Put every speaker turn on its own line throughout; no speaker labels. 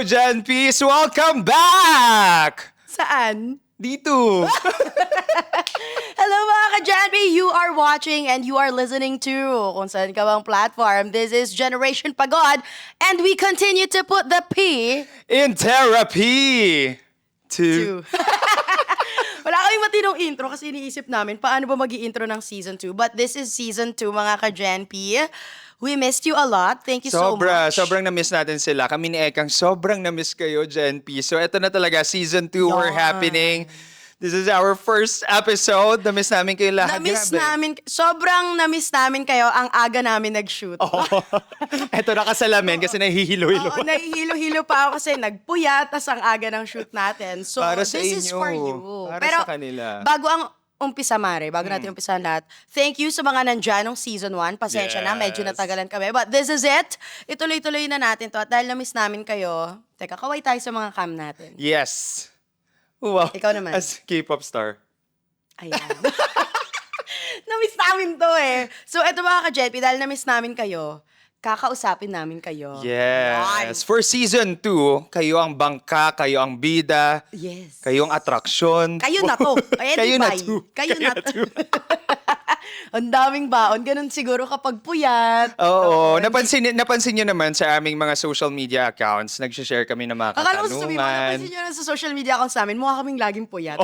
Jan Peace! Welcome back!
Saan?
Dito!
Hello mga ka-Janpi! You are watching and you are listening to kung saan ka bang platform. This is Generation Pagod and we continue to put the P
In therapy!
to... Wala kaming matinong intro kasi iniisip namin paano ba mag-i-intro ng Season 2. But this is Season 2 mga ka-Janpi. We missed you a lot. Thank you so much.
Sobrang na-miss natin sila. Kami ni Ekang, sobrang na-miss kayo, Jan P. So, eto na talaga, Season 2, we're happening. This is our first episode. Na-miss namin kayo lahat.
Sobrang na-miss namin kayo. Ang aga namin nag-shoot.
Eto nakasalamin kasi nahihilo-hilo.
Oo, nahihilo-hilo pa ako kasi nagpuyat, tas ang aga ng shoot natin. So,
Para sa
this is
inyo.
for you.
Para
Pero,
sa kanila.
bago umpisa, Mare, bago natin umpisahan lahat, thank you sa mga nandyan ng Season 1. Pasensya na, medyo
Yes.
natagalan kami. But this is it. Ituloy-tuloy na natin to. At dahil na-miss namin kayo, teka, kaway tayo sa mga cam natin.
Yes. Wow.
Ikaw naman.
As K-pop star.
Ayan. Na-miss namin to eh. So, eto mga ka-Jetpi, dahil na-miss namin kayo, kakausapin namin kayo.
Yes. For Season 2, kayo ang bangka, kayo ang bida,
Yes.
kayo ang atraksyon.
Kayo na to.
Kayo na to.
Kayo na to. Ang daming baon. Ganun siguro kapag puyat.
Oo. Napansin nyo naman sa aming mga social media accounts, nag-share kami ng mga
Akala ko sasabihin mo,
katanungan.
napansin nyo na sa social media accounts namin, mukha kaming laging puyat.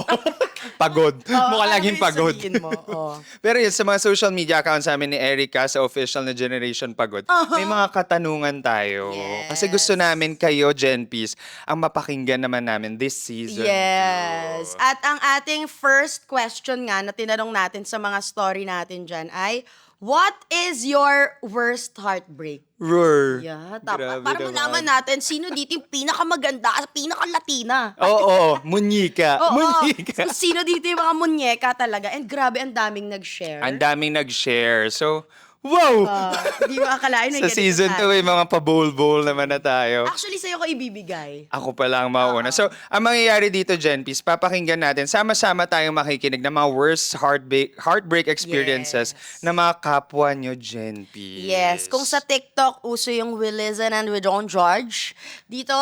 Pagod.
Oo,
Mukha
ano
laging
yung
pagod.
sabihin mo? Oo.
Pero yun, sa mga social media accounts namin ni Erica sa official na Generation Pagod, may mga katanungan tayo.
Yes.
Kasi gusto namin kayo, Gen Peace, ang mapakinggan naman namin this season.
Yes.
2.
At ang ating first question nga na tinanong natin sa mga story natin dyan ay, what is your worst heartbreak?
Roar.
Yeah,
Grabe
para
naman.
malaman natin sino dito yung pinakamaganda, pinaka-Latina.
Oo, munyika.
Oo,
Munyika.
kung sino dito yung mga munyeka talaga. And grabe, ang daming nag-share.
Ang daming nag-share. So, wow!
Hindi mo akalain na
Sa
ganito
season 2,
tayo.
may mga pa-bowl-bowl naman na tayo.
Actually, sa'yo ko ibibigay.
Ako pa lang mauna. So, ang mangyayari dito, Jen Peace, papakinggan natin, sama-sama tayong makikinig ng mga worst heartbreak experiences ng mga kapwa nyo, Jen Peace.
Yes, kung sa TikTok, uso yung we listen and we don't judge. Dito,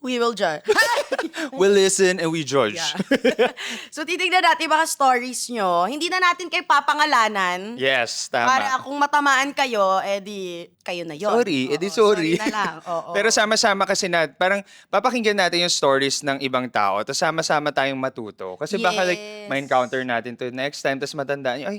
we will judge.
We listen and we judge.
So, titignan natin mga stories nyo. Hindi na natin kayo papangalanan.
Yes, tama.
Para kung matamaan kayo, edi kayo na yon.
Sorry, edi sorry.
Sorry na lang. Oo.
Pero sama-sama kasi parang papakinggan natin yung stories ng ibang tao, tapos sama-sama tayong matuto. Kasi baka
Yes.
may encounter natin to next time, tapos matandaan nyo, ay,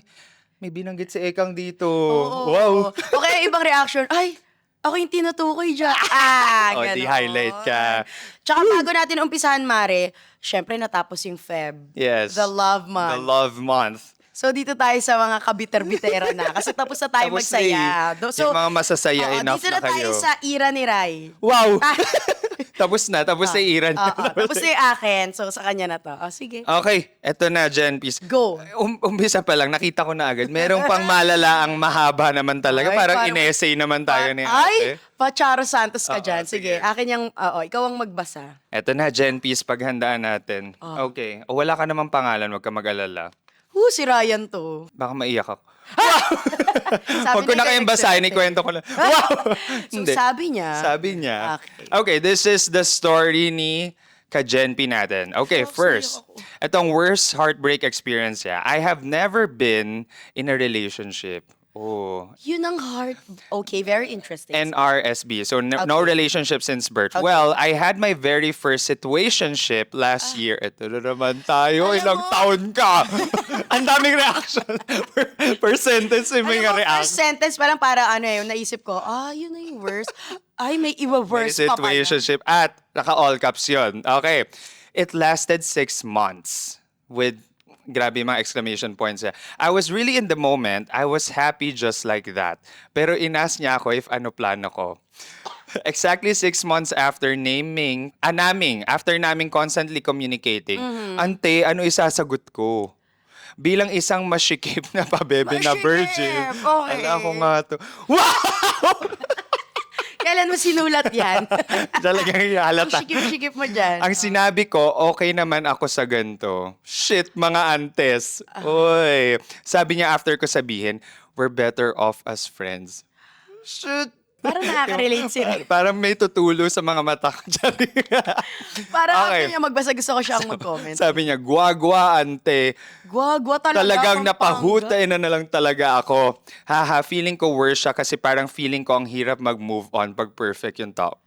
may binanggit si Ekang dito.
Oo.
Wow.
Okay, ibang reaction. Ay, ako yung tinutukoy dyan.
O,
Ganon.
di-highlight ka.
Tsaka bago natin umpisahan, Mare, syempre natapos yung Feb.
Yes.
The Love Month.
The Love Month.
So, dito tayo sa mga kabiter-bitera na. Kasi tapos na tayo
Tapos na
magsaya.
yung mga masasaya enough
dito na
na kayo.
tayo sa ira ni Rai.
Wow! Tapos na Iran.
Tapos na yung akin. So, sa kanya na to. Sige.
Okay, eto na, Jen Peace.
Go.
Umpisa pa lang, nakita ko na agad. Merong pang malala ang mahaba naman talaga.
Ay,
Parang
parang-
in-essay naman tayo ni
Ay,
ate.
Pacharo Santos ka
Oo,
dyan.
sige.
Sige, akin yung, ikaw ang magbasa.
Eto na, Jen Peace, paghandaan natin. Okay. O, wala ka namang pangalan, wag ka mag-alala.
Si Ryan to.
Baka maiyak ako.
Sabi
Huwag ko
niya
na kayong
kay
basahin,
nag-send.
ikwento ko lang. Wow!
So,
Hindi.
sabi niya.
Sabi niya.
Okay.
Okay, this is the story ni ka-Genpi natin. Okay,
Oh,
first,
sayo ako.
itong worst heartbreak experience niya. I have never been in a relationship. Oh.
Yun ang heart. Okay, very interesting.
NRSB. So, no
Okay.
relationship since birth.
Okay.
Well, I had my very first situationship last year. Ito na naman tayo.
Alam
Ilang
mo-
taon ka? Ang daming reaction. per sentence, may
Alam mo,
reaction.
first sentence pa lang para naisip ko, yun na yung worst. Ay, may iba worst pa pala.
Situationship at naka-all caps yun. Okay. It lasted 6 months with grabe yung mga exclamation points niya. I was really in the moment. I was happy just like that. Pero inas niya ako if ano plano ko. Exactly 6 months after after naming constantly communicating, ante, ano isasagot ko? Bilang isang masikip na pabebe na
Masikip!
virgin.
Okay.
Ala ko nga to. Wow!
Kailan mo sinulat yan?
Talagang halata.
Sikip-sikip mo dyan.
Ang sinabi ko, okay naman ako sa ganito. Shit, mga antes. Uy. Sabi niya after ko sabihin, we're better off as friends. Shit.
Parang nakaka-relate si Ray.
Parang may tutulo sa mga mata ko.
Parang
Okay.
after niya magbasa, gusto ko siyang mag-comment.
Sabi niya, gwa-gwa, ante.
Gwa talaga.
Talagang
Pampanga.
napahutay na lang talaga ako. Haha, feeling ko worse siya kasi parang feeling ko ang hirap mag-move on pag perfect yung tao.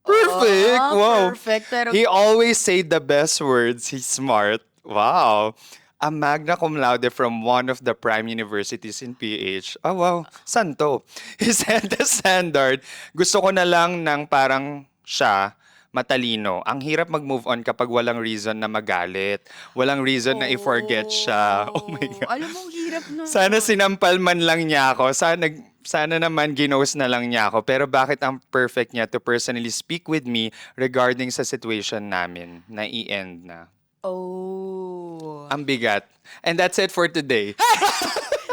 Perfect! Wow!
Perfect. Pero
He always say the best words. He's smart. Wow. A magna cum laude from one of the prime universities in PH. Oh, wow. Saan to? He set the standard. Gusto ko na lang ng parang siya, matalino. Ang hirap mag-move on kapag walang reason na magalit. Walang reason na i-forget siya. Oh my God.
Alam mo, ang hirap nun.
Sana sinampal man lang niya ako. Sana naman ginost na lang niya ako. Pero bakit ang perfect niya to personally speak with me regarding sa situation namin na i-end na?
Oh.
Ang bigat. And that's it for today.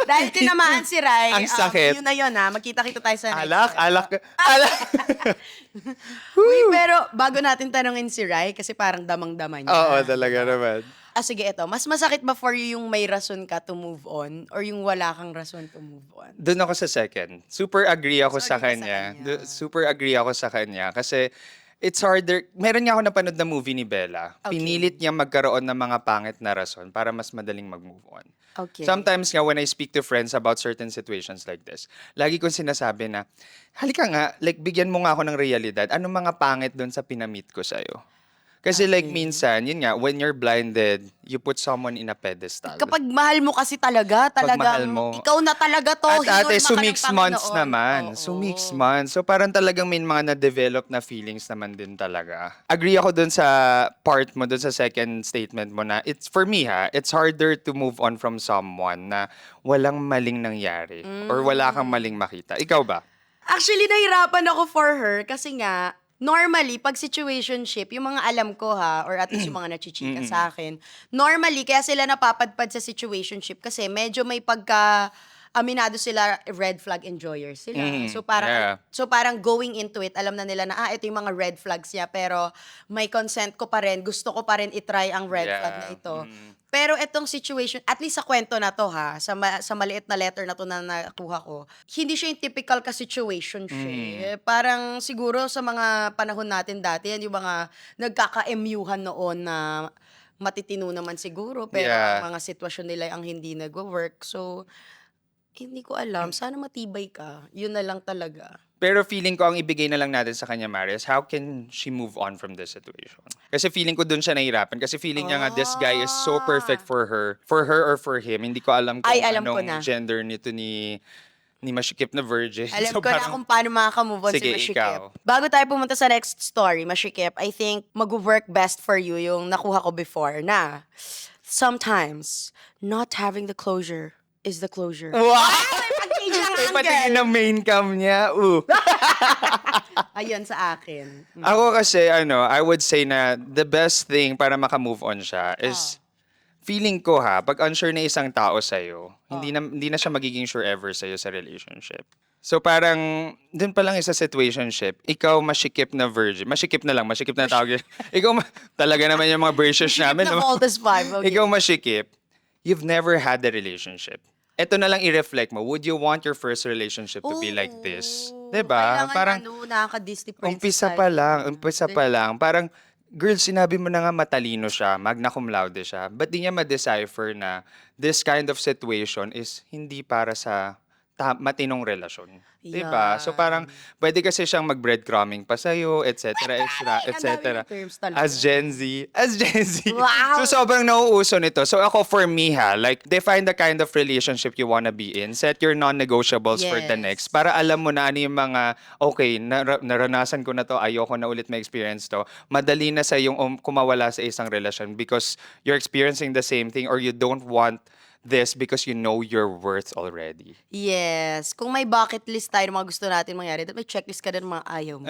Dahil tinamaan si Rai,
Ang sakit.
yun na yun ha. Magkita-kita tayo sa next
Alak,
time.
alak.
Uy, pero bago natin tanungin si Rai, kasi parang damang-dama niya.
Oo, talaga naman.
Sige, ito. Mas masakit ba for you yung may rason ka to move on or yung wala kang rason to move on?
Doon ako sa second. Super agree ako
So,
sa
agree ka sa
kanya.
kanya.
Super agree ako sa kanya. Kasi it's harder. Meron niya ako napanood na movie ni Bella.
Okay.
Pinilit niya magkaroon ng mga pangit na rason para mas madaling mag-move on.
Okay.
Sometimes nga when I speak to friends about certain situations like this, lagi kong sinasabi na, halika nga, like bigyan mo nga ako ng realidad. Anong mga pangit doon sa pinamit ko sa'yo? Kasi like minsan, yun nga, when you're blinded, you put someone in a pedestal.
Kapag mahal mo kasi talaga,
mahal
talagang
mo.
ikaw na talaga to.
At ate,
hinulma ka ng
sumix months
Panginoon.
naman.
Oo.
Sumix months. So parang talagang may mga na-develop na feelings naman din talaga. Agree ako dun sa part mo, dun sa second statement mo na, it's for me it's harder to move on from someone na walang maling nangyari or wala kang maling makita. Ikaw ba?
Actually, nahirapan ako for her kasi nga, normally, pag situationship, yung mga alam ko or at least yung mga nachichika sa akin, normally, kaya sila napapadpad sa situationship kasi medyo may aminado sila, red flag enjoyers sila. So parang going into it, alam na nila na ito yung mga red flags niya, pero may consent ko pa rin, gusto ko pa rin itry ang red flag na ito. Pero itong situation, at least sa kwento na to sa maliit na letter na to na nakuha ko, hindi siya yung typical ka situation siya. Parang siguro sa mga panahon natin dati, yan yung mga nagkaka-MU-han noon na matitino naman siguro, pero
Yeah.
ang mga sitwasyon nila ang hindi nag-work. So, hindi ko alam. Sana matibay ka. Yun na lang talaga.
Pero feeling ko ang ibigay na lang natin sa kanya, Marius, how can she move on from this situation? Kasi feeling ko dun siya nahirapan. Kasi feeling niya nga, this guy is so perfect for her. For her or for him. Hindi ko alam kung
Ay, alam ko
anong
na.
gender nito ni Mashikip na virgin.
Alam
So,
ko na
parang-
kung paano makaka-move on
Sige,
si Mashikip.
ikaw.
Bago tayo pumunta sa next story, Mashikip, I think mag-work best for you yung nakuha ko before na sometimes not having the closure is the closure.
Wow!
Pag-age ng
May
uncle.
patingin ng main cam niya.
Ayun sa akin.
Ako kasi, I would say na the best thing para maka-move on siya is feeling ko pag unsure na isang tao sa'yo, hindi na siya magiging sure ever sa'yo sa relationship. So parang, dun pa lang sa situationship, ikaw masikip na virgin. Masikip na tawag yun. Talaga naman yung mga braces namin.
Na
no?
Voltes 5. Okay.
Ikaw masikip, you've never had a relationship. Ito na lang i-reflect mo. Would you want your first relationship to be like this? Diba?
Kailangan
Parang,
nakaka-Disney princess
umpisa pa lang. Parang, girl, sinabi mo na nga matalino siya, magna cum laude siya. Ba't di niya ma-decipher na this kind of situation is hindi para sa matinong relasyon? Diba? So parang, pwede kasi siyang mag-breadcrumbing pa sa'yo, etc.,
Ang
etc.
dami ng terms talaga.
As Gen Z.
Wow!
So sobrang nauuso nito. So ako, for me like, define the kind of relationship you wanna be in. Set your non-negotiables for the
Yes.
next. Para alam mo na ano yung mga, okay, naranasan ko na to, ayoko na ulit ma-experience to. Madali na sa yung kumawala sa isang relasyon because you're experiencing the same thing or you don't want this because you know your worth already.
Yes. Kung may bucket list tayo ng mga gusto natin mangyari, dapat may checklist ka din ng mga ayaw mo.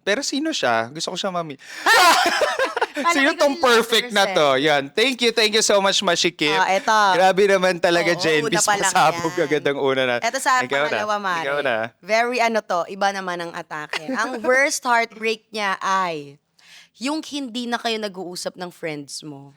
Pero sino siya? Gusto ko siya mami.
Malaki
Sino
ko
tong
yung
perfect na to? Yan. Thank you so much, Mashikip.
Eto.
Grabe naman talaga,
Oo,
Jen.
una pa lang
Pasabog
yan.
agad ang una na.
Eto sa
Ikaw
pangalawa,
na.
Mare.
Ikaw na.
Very iba naman ang atake. Ang worst heartbreak niya ay yung hindi na kayo nag-uusap ng friends mo.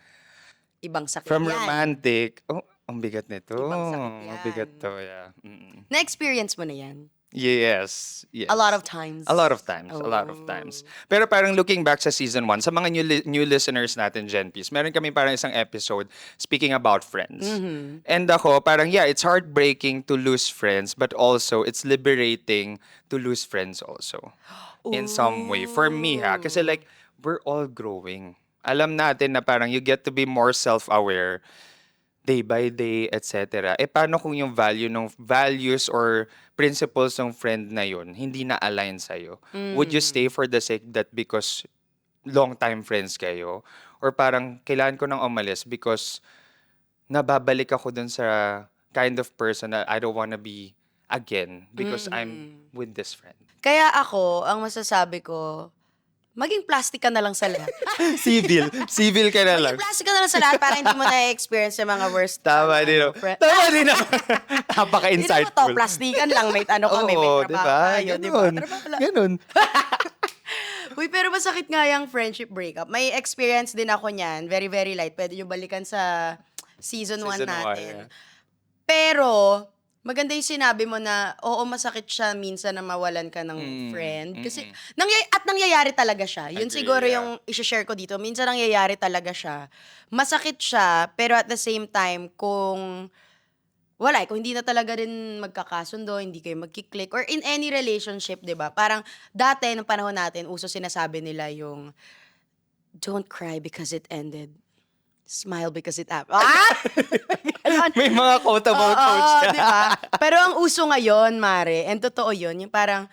Ibang sakit
From
yan.
romantic. Oh, ang bigat nito.
Ibang sakit yan.
Ang bigat to, yeah. Mm-mm.
Na-experience mo na yan?
Yes. Yes.
A lot of times.
A lot of times. A lot of times. Pero parang looking back sa season 1, sa mga new listeners natin, Gen P's, meron kami parang isang episode speaking about friends. And ako, parang, yeah, it's heartbreaking to lose friends, but also it's liberating to lose friends also. In some way. For me, ha? Kasi like, we're all growing. Alam natin na parang you get to be more self-aware day by day, etc. Eh, paano kung yung values or principles ng friend na yun hindi na align sa'yo? Would you stay for the sake that because long time friends kayo? Or parang kailangan ko nang umalis because nababalik ako dun sa kind of person that I don't wanna be again because I'm with this friend.
Kaya ako, ang masasabi ko, maging plastic ka na lang sa lahat.
Civil ka na lang.
Maging plastic ka na lang sa lahat para hindi mo na-experience yung mga worst.
Tama din. Tama din naman.
Hindi naman to,
Napaka-insightful.
plastikan lang, may kami, may
Oo,
trabaho
diba?
tayo, diba?
Ganun.
Trabaho lang.
Ganun.
Uy, pero masakit nga yung friendship breakup. May experience din ako niyan. Very, very light. Pwede nyo balikan sa season 1
Season
natin.
one, yeah.
Pero, maganda yung sinabi mo na, oo, masakit siya minsan na mawalan ka ng friend. Kasi, nangyayari talaga siya. Yun
Agree,
siguro
yeah.
yung isi-share ko dito. Minsan nangyayari talaga siya. Masakit siya, pero at the same time, kung kung hindi na talaga rin magkakasundo, hindi kayo magkiklik, or in any relationship, di ba? Parang dati, nung panahon natin, uso sinasabi nila yung, don't cry because it ended. Smile because it happened. Ganon.
May mga quotable
Oo,
quotes ka.
di ba? Pero ang uso ngayon, Mare, and totoo yun, yung parang,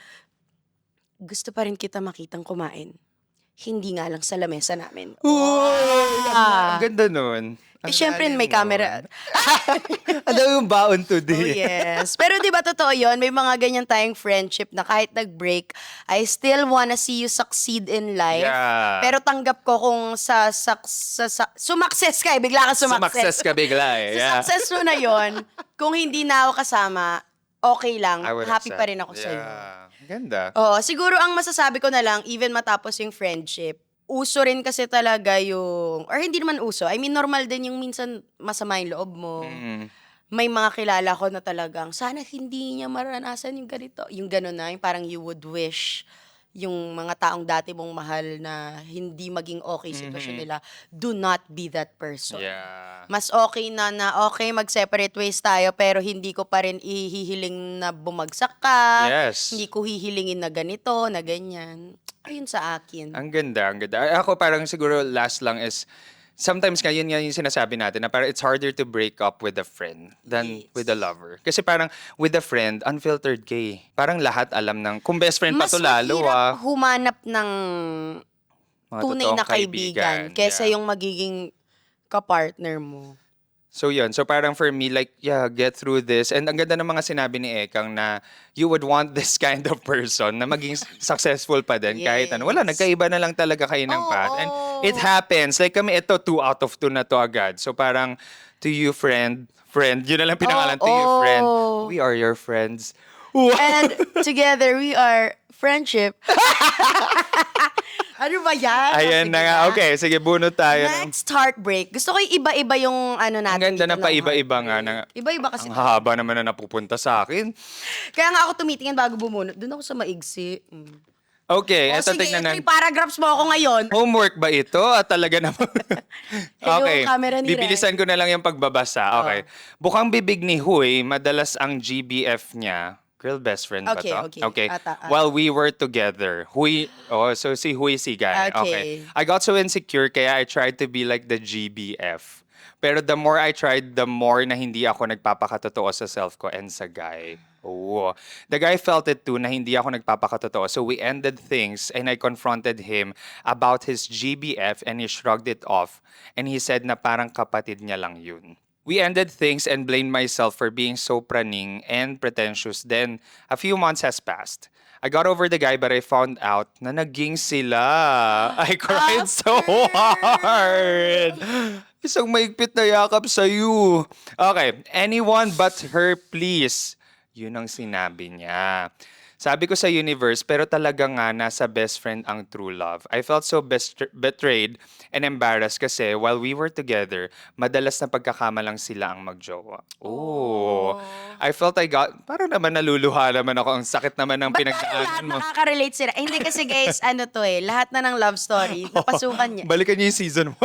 gusto pa rin kita makitang kumain. Hindi nga lang sa lamesa namin.
Uy! Ang ganda nun.
Eh, syempre, may camera.
Ano yung baon
Oh,
today?
yes. Pero di ba totoo yun? May mga ganyan tayong friendship na kahit nag-break, I still wanna see you succeed in life.
Yeah.
Pero tanggap ko kung sumakses ka, bigla ka
Sumakses ka bigla eh. Yeah.
Sa success mo na yon, kung hindi na ako kasama, okay lang.
I would
Happy
accept.
pa rin ako sa'yo.
Yeah. Ganda.
Oo, siguro ang masasabi ko na lang, even matapos yung friendship, uso rin kasi talaga yung, or hindi naman uso, I mean, normal din yung minsan masama yung loob mo. May mga kilala ko na talagang, sana hindi niya maranasan yung ganito. Yung gano'n na, yung parang you would wish yung mga taong dati mong mahal na hindi maging okay sitwasyon nila, do not be that person.
Yeah.
Mas okay na okay, mag-separate ways tayo, pero hindi ko pa rin ihihiling na bumagsak ka.
Yes.
Hindi ko hihilingin na ganito, na ganyan. Ayun sa akin.
Ang ganda, ang ganda. Ako parang siguro last lang is, sometimes nga, yun nga yung sinasabi natin na parang it's harder to break up with a friend than with a lover. Kasi parang with a friend, unfiltered gay. Parang lahat alam ng, kung best friend pa
Mas
to lalo
mahirap humanap ng
mga
tunay
totoong
na kaibigan kesa
yeah.
yung magiging kapartner mo.
So yun, so parang for me, like, yeah, get through this. And ang ganda ng mga sinabi ni Ekang na you would want this kind of person na maging successful pa din kahit ano. Wala,
Yes.
nagkaiba na lang talaga kayo ng path. And it happens. Like kami, ito, 2 out of 2 na to agad. So parang, to you, friend, yun na lang pinangalan, to you, friend. We are your friends.
And together, we are friendship. Ano ba yan?
Ayan
Sige
na nga. Okay, sige, bunot tayo.
Next heartbreak. Gusto ko yung iba-iba yung ano
Ang
natin.
ganda na
dito ng
paiba-iba nga.
heartbreak. Iba-iba kasi.
Ang haba naman na napupunta sa akin.
Kaya nga ako tumitingin bago bumunot. Doon ako sa maigsi.
Okay,
O
eto
sige,
tignan
3
natin.
paragraphs mo ako ngayon.
Homework ba ito? At talaga naman.
Hello,
Okay.
camera ni
Bibilisan ko na lang yung pagbabasa. Okay. Bukang bibig ni Huy, madalas ang GBF niya. Girl best friend ba
Okay,
to?
okay. Ata.
While we were together. Huy, so si Huy si Guy.
Okay.
I got so insecure kaya I tried to be like the GBF. Pero the more I tried, the more na hindi ako nagpapakatotoo sa self ko and sa guy. Oh. The guy felt it too na hindi ako nagpapakatotoo. So we ended things and I confronted him about his GBF and he shrugged it off. And he said na parang kapatid niya lang yun. We ended things and blamed myself for being so praning and pretentious. Then, a few months has passed. I got over the guy but I found out na naging sila. I cried so hard. Isang maigpit na yakap sa'yo. Okay, anyone but her please. Yun ang sinabi niya. Sabi ko sa universe, pero talaga nga nasa best friend ang true love. I felt so betrayed and embarrassed kasi while we were together, madalas na pagkakamalang sila ang magjowa. Oh,
Oh.
I felt I got, parang naman naluluha naman ako. Ang sakit naman ng
Ba't parang lahat
pinagdaanan mo.
nakaka-relate sila? Eh, hindi kasi guys, ano to eh, lahat na ng love story, napasukan niya.
Balikan niyo yung season mo.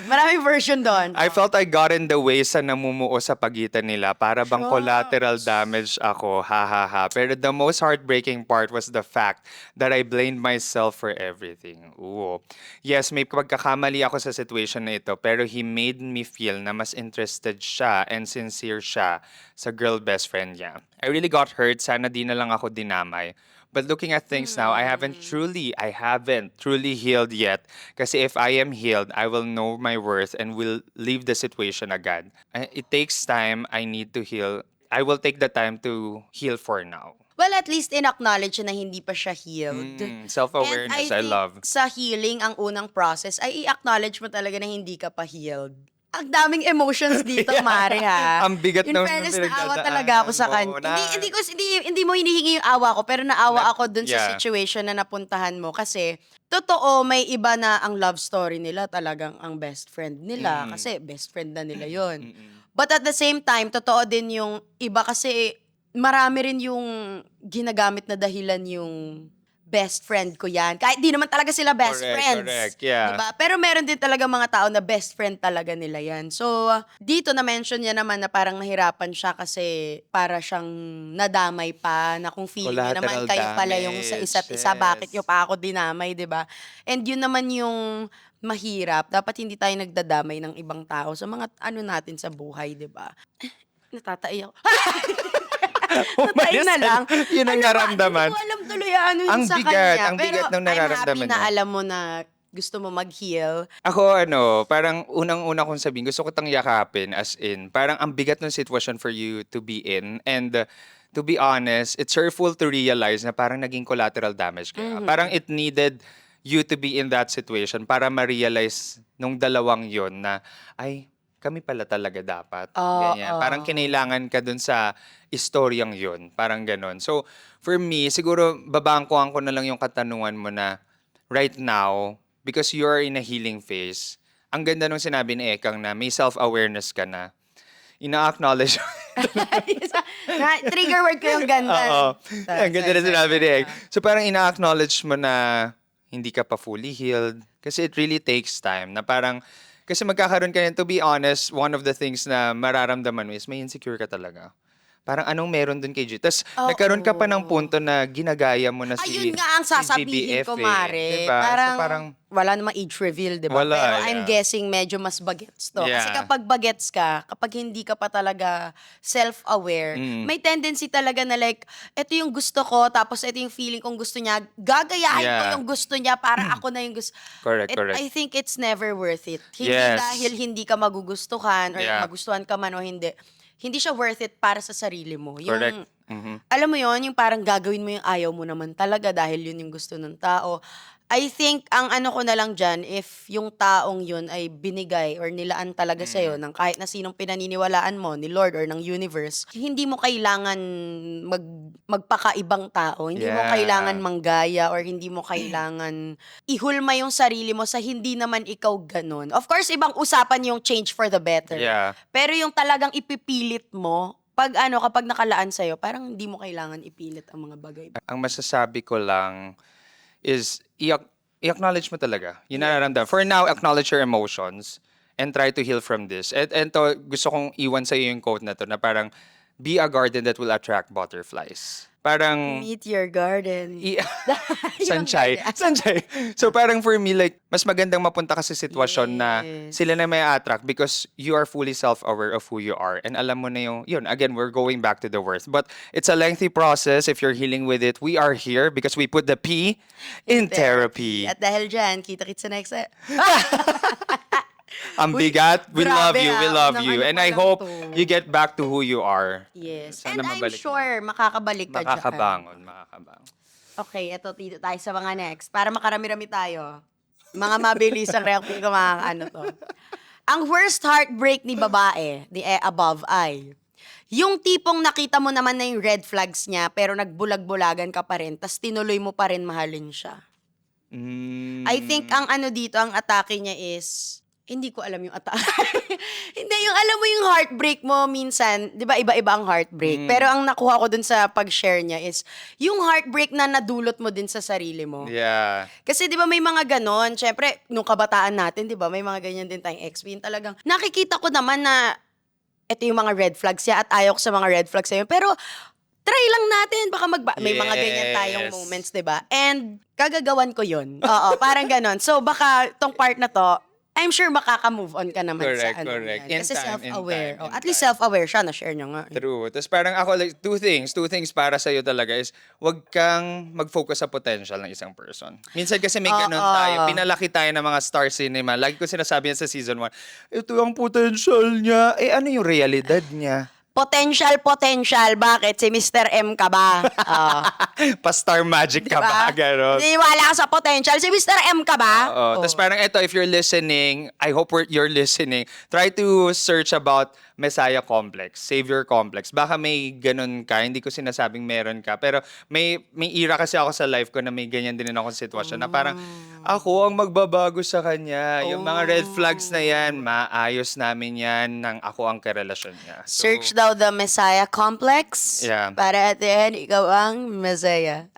Maraming version doon.
I felt I got in the way sa namumuo sa pagitan nila. Para bang
Shucks.
collateral damage ako. Ha ha ha. Pero the most heartbreaking part was the fact that I blamed myself for everything. Ooh. Yes, may pagkakamali ako sa situation na ito. Pero he made me feel na mas interested siya and sincere siya sa girl best friend niya. I really got hurt. Sana di na lang ako dinamay. But looking at things now, I haven't truly healed yet. Kasi if I am healed, I will know my worth and will leave the situation agad. It takes time. I need to heal. I will take the time to heal for now.
Well, at least in-acknowledge na hindi pa siya healed.
Self-awareness, I
think
love.
sa healing, ang unang process ay i-acknowledge mo talaga na hindi ka pa healed. Ang daming emotions dito,
Yeah.
Mare, ha?
Ang bigat
In
ng
fairness,
pinagdadaanan
naawa talaga ako sa
mo
kanya.
na-
Hindi mo hinihingi yung awa ko, pero naawa ako dun sa
Yeah.
situation na napuntahan mo. Kasi, totoo, may iba na ang love story nila talagang ang best friend nila. Kasi best friend na nila yon. But at the same time, totoo din yung iba kasi marami rin yung ginagamit na dahilan yung best friend ko yan. Kahit di naman talaga sila best friends.
Correct, yeah.
Diba? Pero meron din talaga mga tao na best friend talaga nila yan. So, dito na-mention niya naman na parang nahirapan siya kasi para siyang nadamay pa na kung feeling niyo naman
Collateral
kayo pala yung sa
damage,
isa't isa, bakit
yes.
niyo pa ako dinamay, diba? And yun naman yung mahirap. Dapat hindi tayo nagdadamay ng ibang tao sa mga ano natin sa buhay, diba? Natataiyak. Tayo na lang.
Yun ang
Ano ba?
naramdaman.
Hindi ko alam tuloy ano yun
Ang
sa
bigat,
kanya.
ang bigat
Pero
ng nararamdaman
I'm happy na
niya.
alam mo na gusto mo mag-heal.
Ako parang unang-una kong sabihin, gusto ko tang yakapin as in, parang ang bigat ng sitwasyon for you to be in and to be honest, it's hurtful to realize na parang naging collateral damage kaya. Parang it needed you to be in that situation para ma-realize nung dalawang yon na ay kami pala talaga dapat. Ganyan. Parang kinailangan ka dun sa istoryang yun. Parang ganon. So, for me, siguro babangkuhan ko na lang yung katanungan mo na right now, because you are in a healing phase, ang ganda nung sinabi ni Ekang na may self-awareness ka na. Ina-acknowledge
Trigger word ko yung ganda.
Oo. Ang ganda na sinabi ni Ek. So parang ina-acknowledge mo na hindi ka pa fully healed. Kasi it really takes time. Na parang, kasi magkakaroon ka to be honest, one of the things na mararamdaman mo is may insecure ka talaga. Parang anong meron dun kay G. Tapos nagkaroon ka pa ng punto na ginagaya mo na si
Ayun nga ang sasabihin ko,
GBF eh.
Mare.
Diba?
Parang,
So parang,
wala namang age reveal, di ba?
Wala,
Pero I'm
yeah.
guessing medyo mas bagets to. Kasi
Yeah.
kapag bagets ka, kapag hindi ka pa talaga self-aware, may tendency talaga na like, ito yung gusto ko, tapos ito yung feeling kong gusto niya, gagayahin ko
Yeah.
yung gusto niya para ako na yung gusto.
Correct.
I think it's never worth it. Hindi
Yes.
dahil hindi ka magugustuhan or
Yeah.
magustuhan ka man o hindi siya worth it para sa sarili mo. Yung,
Correct.
alam mo yon, yung parang gagawin mo yung ayaw mo naman talaga dahil yun yung gusto ng tao. I think, ang ano ko na lang dyan, if yung taong yun ay binigay or nilaan talaga sa'yo ng kahit na sinong pinaniniwalaan mo, ni Lord or ng universe, hindi mo kailangan magpakaibang tao. Hindi mo
Yeah.
kailangan manggaya or hindi mo kailangan ihulma yung sarili mo sa hindi naman ikaw ganun. Of course, ibang usapan yung change for the better.
Yeah.
Pero yung talagang ipipilit mo, kapag nakalaan sa'yo, parang hindi mo kailangan ipilit ang mga bagay.
Ang masasabi ko lang is i-acknowledge mo talaga. Yung nararamdaman. For now, acknowledge your emotions and try to heal from this. And to, gusto kong iwan sa iyo yung quote na to na parang, be a garden that will attract butterflies. Parang,
Meet your garden.
Sanchay. Sanchay. So parang for me, like, mas magandang mapunta ka sa sitwasyon na
Yes.
sila na may attract because you are fully self-aware of who you are. And alam mo na yun, again, we're going back to the worth. But it's a lengthy process. If you're healing with it, we are here because we put the P in therapy.
At dahil dyan, kita-kits sa next.
Ang
Uy,
bigat, we love
grabe
you, we
ah.
love
Unang
you.
ano
And
pa
I
lang
hope
to.
you get back to who you are.
Yes.
Sana
And I'm
mabalik mo.
sure makakabalik ka dyan.
Makakabangon.
Okay, eto dito tayo sa mga next. Para makarami-rami tayo. Mga mabilis ang reaction ko, mga ano to. Ang worst heartbreak ni babae, above ay, Yung tipong nakita mo naman na yung red flags niya, pero nagbulag-bulagan ka pa rin, tas tinuloy mo pa rin mahalin siya. I think ang ano dito, ang atake niya is, hindi ko alam yung atake. Hindi, yung alam mo yung heartbreak mo minsan, di ba iba-iba ang heartbreak. Pero ang nakuha ko dun sa pag-share niya is, yung heartbreak na nadulot mo din sa sarili mo.
Yeah.
Kasi 'di ba may mga ganon, syempre nung kabataan natin 'di ba, may mga ganyan din tayong ex-win. Talagang nakikita ko naman na ito yung mga red flags niya at ayaw ko sa mga red flags niya. Pero try lang natin, baka may mga ganyan tayong
Yes.
moments 'di ba? And gagagawan ko 'yun. Oo, parang ganon. So baka tong part na to, I'm sure makaka-move on ka naman
Correct,
sa ano
correct.
yan.
In
Kasi
time, in
self-aware.
time,
Oh,
in
at least
time.
self-aware siya, na-share niya nga.
True. Tapos parang ako, like, two things para sa'yo talaga is, wag kang mag-focus sa potential ng isang person. Minsan kasi may ganun
Oo.
tayo. Pinalaki tayo ng mga star cinema. Lagi ko sinasabi yan sa season 1, ito ang potential niya. Eh, ano yung realidad niya?
Potential. Bakit? Si Mr. M ka ba? Oo.
Pa-star magic ka ba? Ganon.
Niniwala ka sa potential. Si Mr. M ka ba?
Oo. Tapos parang ito, if you're listening, I hope you're listening, try to search about Messiah Complex, Savior Complex. Baka may ganun ka, hindi ko sinasabing meron ka, pero may era kasi ako sa life ko na may ganyan din akong sitwasyon na parang ako ang magbabago sa kanya. Yung mga red flags na yan, maayos namin yan nang ako ang karelasyon niya. So,
Search daw the Messiah Complex.
Yeah.
Para at the end, ikaw ang Messiah.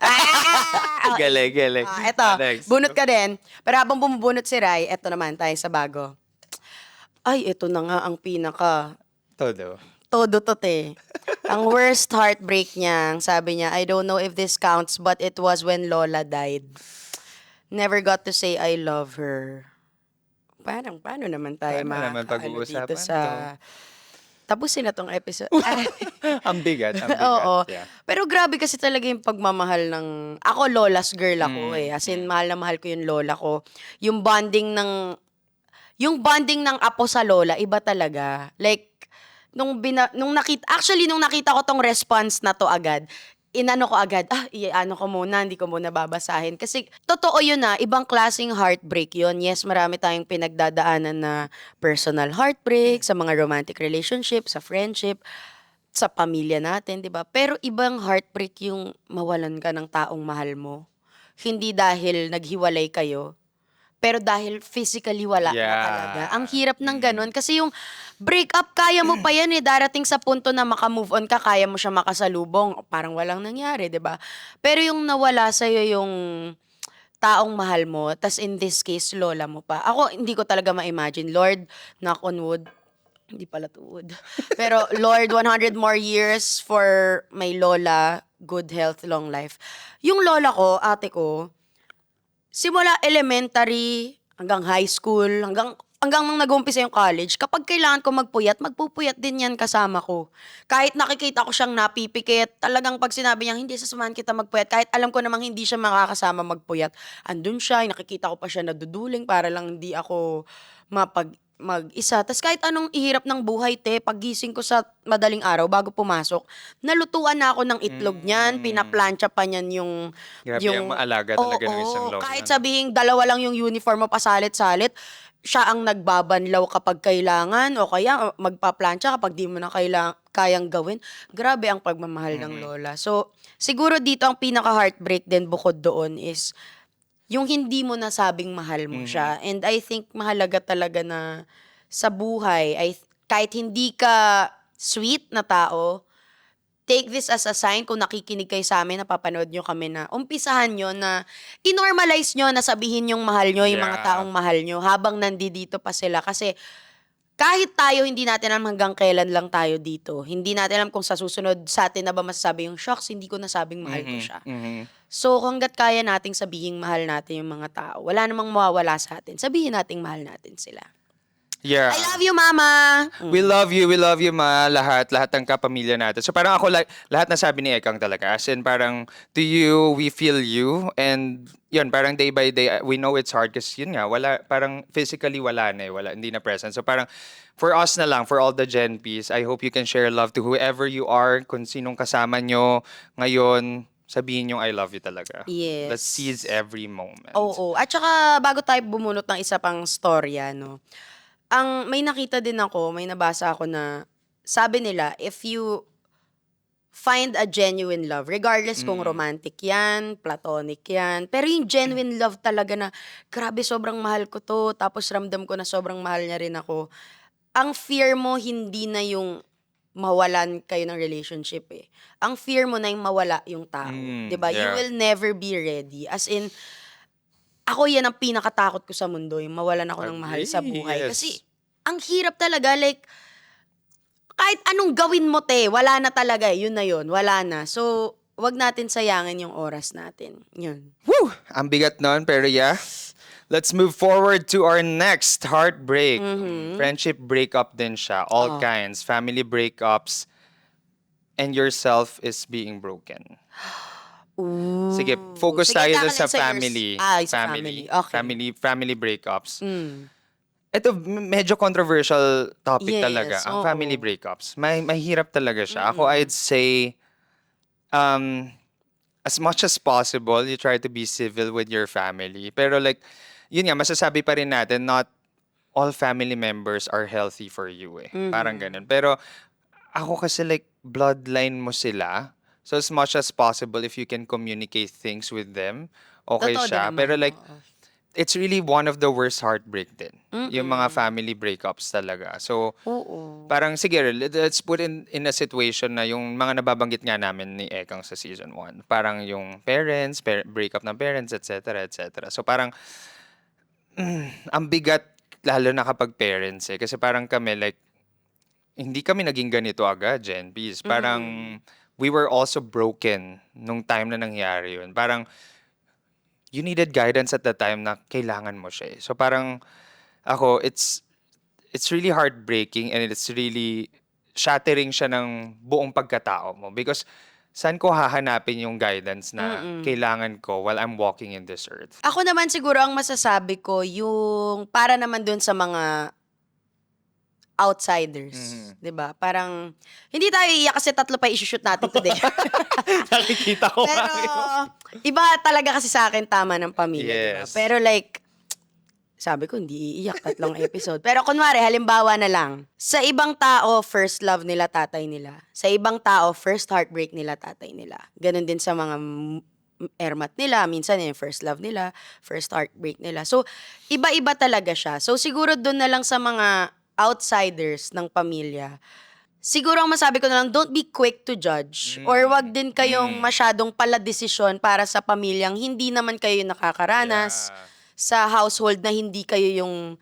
galing.
Eto,
Next.
bunot ka din. Pero habang bumubunot si Rai, eto naman tayo sa bago. Ay, eto na nga ang pinaka
Todo.
todo to te. Ang worst heartbreak niya, ang sabi niya, I don't know if this counts, but it was when Lola died. Never got to say I love her. Paano naman tayo
Paano naman
makakaano
pag-uusapan
dito sa... Tapusin na tong episode.
Ang bigat.
Oo.
Yeah.
Pero grabe kasi talaga yung pagmamahal ng... Ako, lola's girl ako eh. As in, mahal na mahal ko yung lola ko. Yung bonding ng... Yung bonding ng apo sa lola, iba talaga. Like, nung nakita ko tong response na to agad, inano ko agad, ano ko muna, hindi ko muna babasahin. Kasi, totoo yun ibang klaseng heartbreak yun. Yes, marami tayong pinagdadaanan na personal heartbreak, sa mga romantic relationship, sa friendship, sa pamilya natin, di ba? Pero ibang heartbreak yung mawalan ka ng taong mahal mo. Hindi dahil naghiwalay kayo, pero dahil physically wala na
Yeah.
talaga. Ang hirap ng ganun. Kasi yung breakup, kaya mo pa yan eh. Darating sa punto na maka-move on ka, kaya mo siya makasalubong. Parang walang nangyari, di ba? Pero yung nawala sa'yo yung taong mahal mo, tas in this case, lola mo pa. Ako, hindi ko talaga ma-imagine. Lord, knock on wood. Hindi pala to wood. Pero Lord, 100 more years for my lola. Good health, long life. Yung lola ko, ate ko, simula elementary hanggang high school, hanggang nung nag-umpisa yung college, kapag kailangan ko magpupuyat din yan kasama ko. Kahit nakikita ko siyang napipikit, talagang pag sinabi niya, hindi sasamahan kita magpuyat, kahit alam ko namang hindi siya makakasama magpuyat, andun siya, nakikita ko pa siya naduduling para lang hindi ako mag-isa. Tapos kahit anong ihirap ng buhay, paggising ko sa madaling araw bago pumasok, nalutuan na ako ng itlog niyan, pinaplansya pa niyan yung...
Grabe ang maalaga talaga ng isang lola.
Kahit sabihing dalawa lang yung uniform mo, pasalit-salit, siya ang nagbabanlaw kapag kailangan o kaya magpaplansya kapag di mo na kayang gawin. Grabe ang pagmamahal ng lola. So, siguro dito ang pinaka-heartbreak din bukod doon is yung hindi mo nasabing mahal mo siya. And I think mahalaga talaga na sa buhay, kahit hindi ka sweet na tao, take this as a sign kung nakikinig kayo sa amin, napapanood nyo kami na umpisahan nyo na i-normalize nyo na sabihin yung mahal nyo, yung mga
Yeah.
taong mahal nyo habang nandito pa sila. Kasi kahit tayo, hindi natin alam hanggang kailan lang tayo dito. Hindi natin alam kung sa susunod sa atin na ba masasabi yung, shocks, hindi ko nasabing mahal ko siya. So, hanggat kaya nating sabihin mahal natin yung mga tao, wala namang mawawala sa atin. Sabihin nating mahal natin sila.
Yeah.
I love you, Mama!
We love you, ma. Lahat ng kapamilya natin. So parang ako, lahat na sabi ni Ekang talaga. As in, parang, to you, we feel you. And, yun, parang day by day, we know it's hard kasi yun nga, parang physically wala na hindi na present. So parang, for us na lang, for all the Gen Ps, I hope you can share love to whoever you are, kung sinong kasama nyo ngayon, sabihin yung I love you talaga.
Yes.
Let's seize every moment.
Oo. At saka, bago tayo bumunot ng isa pang storya, no? May nakita din ako, may nabasa ako na sabi nila, if you find a genuine love, regardless kung romantic yan, platonic yan, pero yung genuine love talaga na, grabe, sobrang mahal ko to, tapos ramdam ko na sobrang mahal niya rin ako. Ang fear mo, hindi na yung mawalan kayo ng relationship eh. Ang fear mo na yung mawala yung tao. 'Di ba? You
Yeah.
will never be ready. As in, ako yan ang pinakatakot ko sa mundo, yung mawalan ako ng mahal sa
Agree,
buhay.
yes.
Kasi, ang hirap talaga, like, kahit anong gawin mo, te, wala na talaga, yun na yun, wala na. So, wag natin sayangin yung oras natin. Yun.
Whew! Ang bigat nun, pero yeah. Let's move forward to our next heartbreak. Friendship breakup din siya. All kinds. Family breakups. And yourself is being broken.
Ooh.
Sige, focus
Sige,
tayo dun
tackle
sa
sa yours.
family.
Sa family. Okay.
Family breakups.
Mm.
Ito, medyo controversial topic
Yes,
talaga. Ang
oo.
family breakups. Mahirap talaga siya. Ako, I'd say, as much as possible, you try to be civil with your family. Pero like, yun nga, masasabi pa rin natin, not all family members are healthy for you eh. Parang ganun. Pero ako kasi like, bloodline mo sila. So as much as possible, if you can communicate things with them, okay
Totoo din
siya.
naman,
Pero like,
oo.
it's really one of the worst heartbreak din. Yung mga family breakups talaga. So,
Oo.
parang sige, let's put in a situation na yung mga nababanggit nga namin ni Ekang sa season 1. Parang yung parents, breakup ng parents, etc. etc. So parang, ang bigat lalo na kapag parents eh. Kasi parang kami like, hindi kami naging ganito agad, Gen Bs. Parang, we were also broken nung time na nangyari yun. Parang, you needed guidance at the time na kailangan mo siya eh. So parang ako, it's really heartbreaking and it's really shattering siya ng buong pagkatao mo because saan ko hahanapin yung guidance na kailangan ko while I'm walking in this earth?
Ako naman siguro ang masasabi ko, yung para naman dun sa mga outsiders, 'di ba? Parang hindi tayo iiyak kasi 3 pa i-shoot natin today.
Nakikita ko
Pero iba talaga kasi sa akin tama ng pamilya, 'di ba?
Yes.
Pero like sabi ko hindi iiyak 3 episode. Pero kunwari halimbawa na lang, sa ibang tao first love nila tatay nila. Sa ibang tao first heartbreak nila tatay nila. Ganon din sa mga ermat nila, minsan yung first love nila, first heartbreak nila. So iba-iba talaga siya. So siguro doon na lang sa mga outsiders ng pamilya, siguro ang masabi ko na lang, don't be quick to judge. Or wag din kayong masyadong paladesisyon para sa pamilyang hindi naman kayo nakakaranas, sa household na hindi kayo yung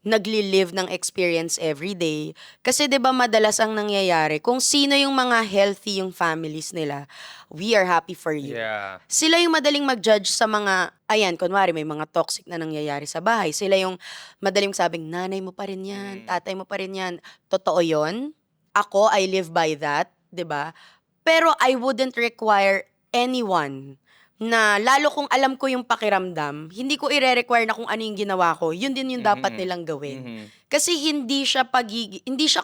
nagli-live ng experience every day. Kasi 'di ba madalas ang nangyayari, kung sino yung mga healthy yung families nila, we are happy for you.
Yeah.
Sila yung madaling mag-judge sa mga, ayan, kunwari may mga toxic na nangyayari sa bahay. Sila yung madaling sabing, nanay mo pa rin yan, tatay mo pa rin yan. Totoo yon. Ako, I live by that, 'di ba? Pero I wouldn't require anyone na lalo kung alam ko yung pakiramdam, hindi ko ire-require na kung ano yung ginawa ko, yun din yung dapat nilang gawin. Kasi hindi siya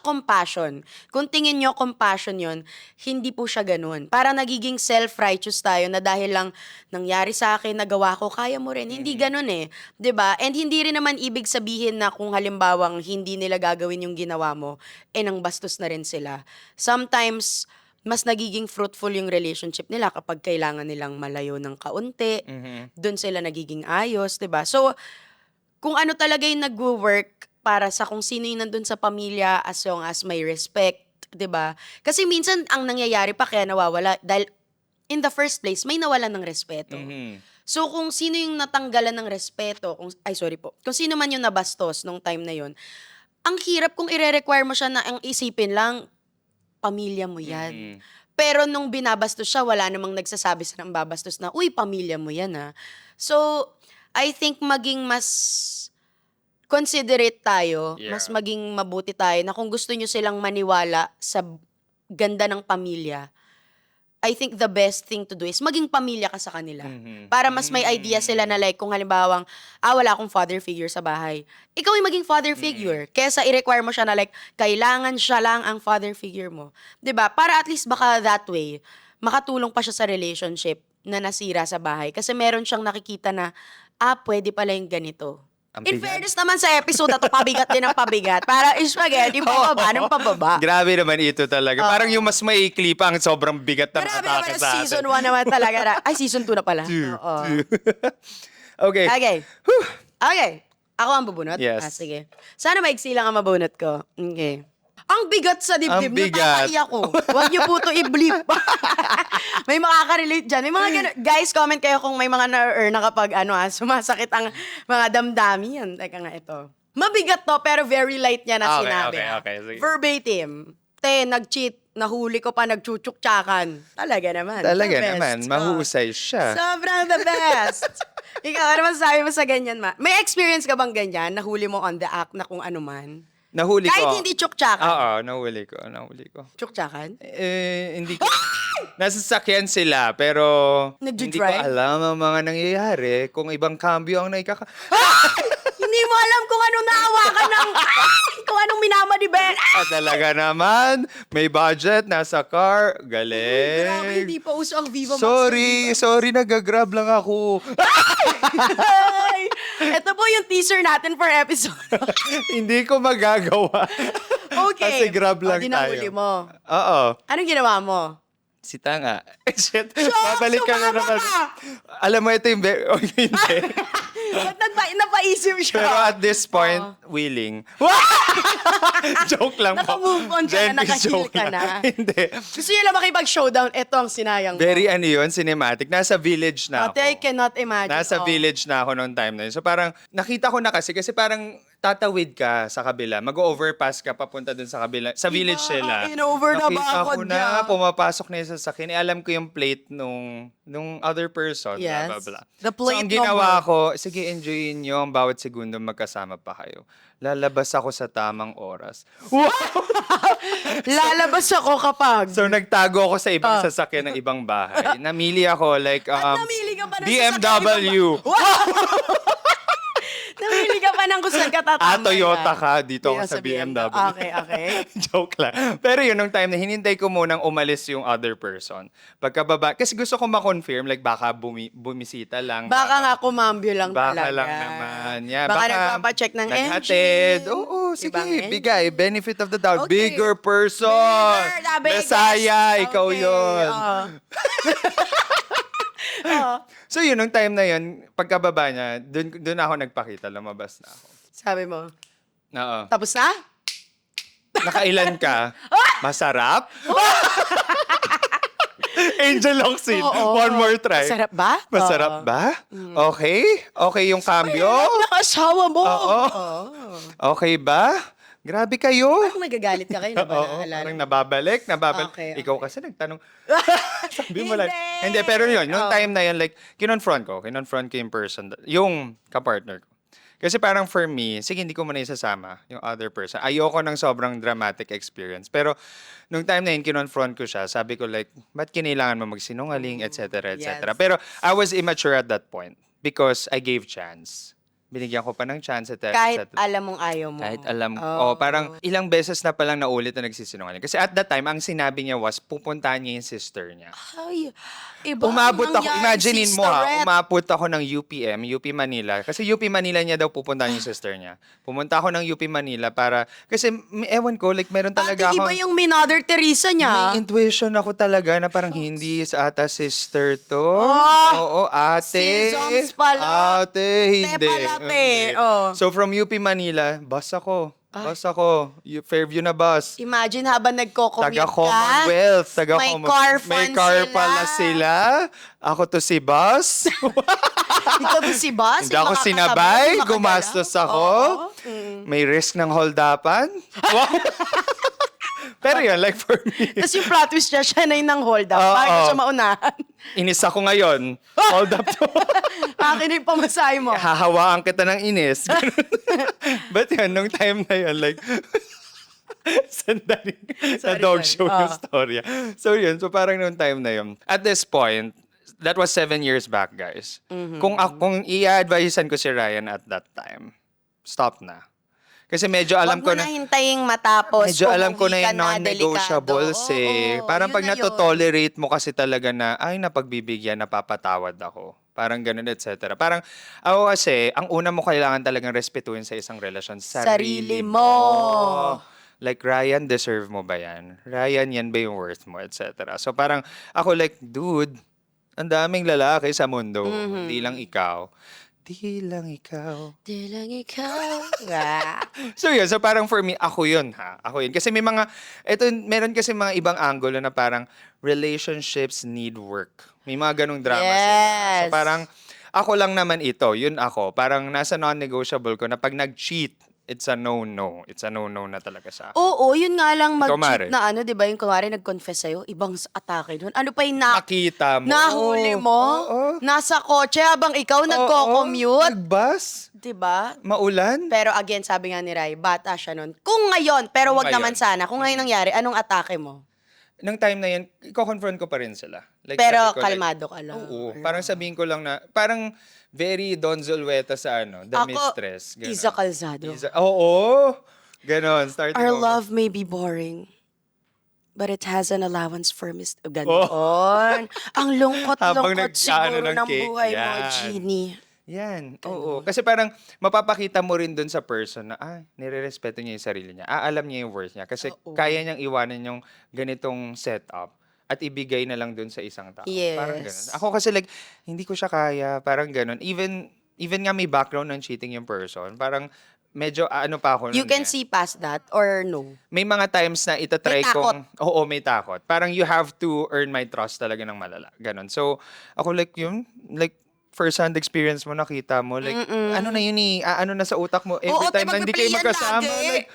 compassion. Kung tingin nyo compassion yun, hindi po siya ganun. Para nagiging self-righteous tayo na dahil lang nangyari sa akin, nagawa ko, kaya mo rin. Hindi ganun eh. 'Di ba? And hindi rin naman ibig sabihin na kung halimbawang hindi nila gagawin yung ginawa mo, nang bastos na rin sila. Sometimes, mas nagiging fruitful yung relationship nila kapag kailangan nilang malayo ng kaunti. Doon sila nagiging ayos, 'di ba? So, kung ano talaga yung nagwo-work para sa kung sino yung nandun sa pamilya as long as may respect, 'di ba? Kasi minsan ang nangyayari pa kaya nawawala dahil in the first place may nawalan ng respeto. So kung sino yung natanggalan ng respeto, kung sino man yung nabastos nung time na yon, ang hirap kung ire-require mo siya na ang isipin lang, pamilya mo yan. Pero nung binabastos siya, wala namang nagsasabi sa nang babastos na, uy, pamilya mo yan ha. So, I think maging mas considerate tayo, mas
Yeah.
maging mabuti tayo na kung gusto nyo silang maniwala sa ganda ng pamilya, I think the best thing to do is maging pamilya ka sa kanila. Para mas may idea sila na like, kung halimbawang, wala akong father figure sa bahay. Ikaw yung maging father figure. Kesa i-require mo siya na like, kailangan siya lang ang father figure mo. 'Di ba? Para at least baka that way, makatulong pa siya sa relationship na nasira sa bahay. Kasi meron siyang nakikita na, pwede pala yung ganito.
Ang
In
bigat.
fairness naman sa episode na to, pabigat din ang pabigat. Para spaghetti, pababa ng pababa.
Grabe naman ito talaga. Parang yung mas maikli pa ang sobrang bigat na
Grabe
atake
naman,
sa atin.
season 1 naman talaga. Ay, season 2 na pala. Oo.
Okay.
Okay. Okay. Ako ang bubunot?
Yes.
Sige. Sana maiksi lang ang mabunot ko. Okay. Ang bigat sa dibdib.
Ang bigat.
Natataiyak ko. Huwag niyo po ito i-bleep. May makaka-relate dyan. May mga ganun. Guys, comment kayo kung may mga na-earn na kapag sumasakit ang mga damdami. Yan. Teka nga ito. Mabigat to, pero very light niya na
Okay,
sinabi.
okay. Sige.
Verbatim. Nag-cheat. Nahuli ko pa nagchuchuktsakan. Talaga naman.
Talaga
The best.
naman. Mahusay siya.
Sobrang the best. Ikaw, ano masasabi mo sa ganyan, ma? May experience ka bang ganyan? Nahuli mo on the act na kung ano man?
Nahuli ko.
Kahit hindi tsuktsakan.
Oo, nahuli ko.
Tsuktsakan?
Hindi ko. Nasa sasakyan sila, pero hindi ko
Nagdi-drive?
alam ang mga nangyayari kung ibang cambio ang naikaka...
Hindi mo alam kung anong naawakan ng... kung anong minama ni Ben.
Talaga naman. May budget, nasa car.
Grabe,
Galing.
hindi pa uso ang Viva Max.
Sorry, nagagrab lang ako.
Ay, ito po yung teaser natin for episode.
Hindi ko magagawa.
Okay.
Kasi grab lang
di
tayo.
nahuli mo.
Oo.
Anong ginawa mo?
Si Tanga. Shit. Babalik ka na
sumama
naman.
ka!
Alam mo, ito yung... Oh, hindi.
Ba't napaisip siya?
Pero at this point, willing. Joke lang po.
Naka-move on ka na,
Jen,
naka-heal
joke
ka
lang.
na.
Hindi.
Gusto nyo lang makipag-showdown, ito ang sinayang mo.
Very ano yun, cinematic. Nasa village na ako.
Ate, I cannot imagine.
Nasa village na ako noong time na yun. So parang nakita ko na kasi parang tatawid ka sa kabila, mag-overpass ka papunta dun sa kabila. Sa village sila.
In-over na ba
Nakita
ako
ko na,
dyan?
pumapasok na yung sasakyan. Alam ko yung plate nung other person.
Yes.
Blah, blah, blah.
The
So
plate
ang ginawa
number.
ko, sige, enjoyin nyo ang bawat segundo magkasama pa kayo. Lalabas ako sa tamang oras.
Lalabas ako kapag...
So nagtago ako sa ibang sasakyan ng ibang bahay. Namili ako like
namili ka pa ng
BMW.
Namili ka pa ng kung saan ka tatambay.
Toyota ka. Dito ako
Dito
sa BMW.
Okay.
Joke lang. Pero yun, nung time na hinintay ko munang umalis yung other person. Pagkababa, kasi gusto ko ma-confirm, like baka bumisita lang.
Baka nga kumambyo lang
Baka
talaga.
lang naman. Yeah,
Baka nagpapacheck ng
naghatid.
engine.
Oo, sige.
Ibang engine.
Bigay. Benefit of the doubt.
Okay.
Bigger person.
Bigger, the biggest.
Messiah, ikaw
Okay,
yun.
oo.
So yun, nung time na yun, pagkababa niya, dun ako nagpakita. Lumabas na ako.
Sabi mo,
Oo.
tapos na?
Nakailan ka? Masarap? Angel Oxin.
Oo.
One more try.
Masarap ba?
Masarap
Oo.
ba? Okay? Okay yung cambio?
Nakasawa mo.
Oo. Okay ba? Grabe kayo.
Parang nagagalit ka kayo na ba
Oo,
naalala?
parang nababalik.
Okay.
Ikaw kasi nagtanong. Sabi mo lang.
Hindi.
Hindi, pero yun, yung
Oo.
time na yun, like, kinonfront ko in person, yung kapartner ko. Kasi parang for me, sige, hindi ko muna isasama yung other person. Ayoko ng sobrang dramatic experience. Pero, nung time na yun, kinonfront ko siya. Sabi ko like, ba't kinailangan mo magsinungaling, etc., etc.
Yes.
Pero, I was immature at that point because I gave chance. Binigyan ko pa ng chance, etc.
Kahit alam mong ayaw mo.
Kahit alam,
Oo.
parang ilang beses na palang naulit na nagsisinungaling. Kasi at that time, ang sinabi niya was, pupuntahan niya yung sister niya.
Ay, iba
Umabot
ang
ako,
nangyari,
imaginein mo
sisterette.
umabot ako ng UP Manila. Kasi UP Manila niya daw pupuntahan yung sister niya. Pumunta ako ng UP Manila para, kasi ewan ko, like meron talaga
Ate,
ako.
iba yung Minother Teresa niya.
May intuition ako talaga na parang hindi sa ata sister to.
Oh,
Oo, ate.
si Zoms pala.
Ate, hindi.
pala, te.
Hindi.
Oh.
So from UP Manila, bus ako. Fairview na bus.
Imagine habang nagko-commute
Taga
ka.
Commonwealth.
May car
May
fund
car
sila.
pala sila. Ako to si Bus.
Ikaw ba si Boss?
Hindi ako sinabay. Gumastos ako. May risk ng holdapan. Wow. Pero yun, like for me.
Tapos yung plot twist niya, siya na yung nang hold up.
Oo.
Bakit siya maunahan?
Inis ako ngayon. Hold up to.
Akin na yung pamasahe mo.
Hahawaan kita ng inis. But yun, nung time na yun, like, sandali. Sa dog show yung storya. So yun, so parang nung time na yun. At this point, that was 7 years back, guys. Kung i-advisean ko si Ryan at that time, stop na. Kasi medyo alam ko
Huwag mo
na,
na hintaying matapos.
medyo
kung
alam ko na
hindi ka
yung non-negotiables
delikado.
eh.
Oo,
Parang
yun
pag
na yun.
natotolerate mo kasi talaga na, ay, napagbibigyan, napapatawad ako. Parang ganun, etc. Parang ako kasi, ang una mo kailangan talagang respetuhin sa isang relasyon,
Sarili
sarili
mo.
Like, Ryan, deserve mo ba yan? Ryan, yan ba yung worth mo, etc. So parang ako like, dude, ang daming lalaki sa mundo. Hindi lang ikaw. Di lang ikaw.
Di lang ikaw. Ah.
So yun, so parang for me, ako yun ha. Ako yun. Kasi meron kasi mga ibang angulo na parang relationships need work. May mga ganong drama sila. So
Yes.
parang ako lang naman ito, yun ako. Parang nasa non-negotiable ko na pag nag-cheat, it's a no-no. It's a no-no na talaga sa akin.
Oo, yun nga lang
Ikaw,
mag-cheat
Mare?
na ano, di ba? Yung kunwari nag-confess sa'yo, ibang atake doon. Ano pa yung
Nakita mo.
nahuli mo?
Oo.
Nasa kotse habang ikaw nagko-commute?
Nag-bus.
Di ba?
Maulan.
Pero again, sabi nga ni Rai, bata siya nun. Kung ngayon, pero
Kung
wag naman
ngayon.
sana. Kung ngayon nangyari, anong atake mo?
Nung time na yun, i-confront ko pa rin sila. Like,
Pero
sabi ko, like,
kalmado ka lang.
Oo. Parang sabihin ko lang na, parang very Don Zulueta sa The
Ako,
Mistress. Ganon.
Iza Calzado.
Oo. Ganon. Starting
Our
over.
love may be boring, but it has an allowance for Ganon. Ang
Habang
lungkot-lungkot
nag-aano
siguro
ng
ng
cake.
buhay mo,
Yan.
Jeannie.
Yan. Oo. Kasi parang mapapakita mo rin dun sa person na, nire-respeto niya yung sarili niya. Alam niya yung worth niya. Kasi
Oo.
kaya niyang iwanan yung ganitong setup at ibigay na lang dun sa isang tao. Parang ganun.
Yes.
Ako kasi like, hindi ko siya kaya. Parang ganun. Even nga may background ng cheating yung person. Parang medyo ano pa ako
You
nun
can
eh.
see past that or no?
May mga times na itatry
May takot.
kong, oo, may takot. Parang you have to earn my trust talaga ng malala. Ganon. So, ako like yun, like, first-hand experience mo, nakita mo, like, ano na yun ano na sa utak mo, every
Oo,
time
tayo
na hindi kayo
magpiplayan
magkasama,
lagi.
like,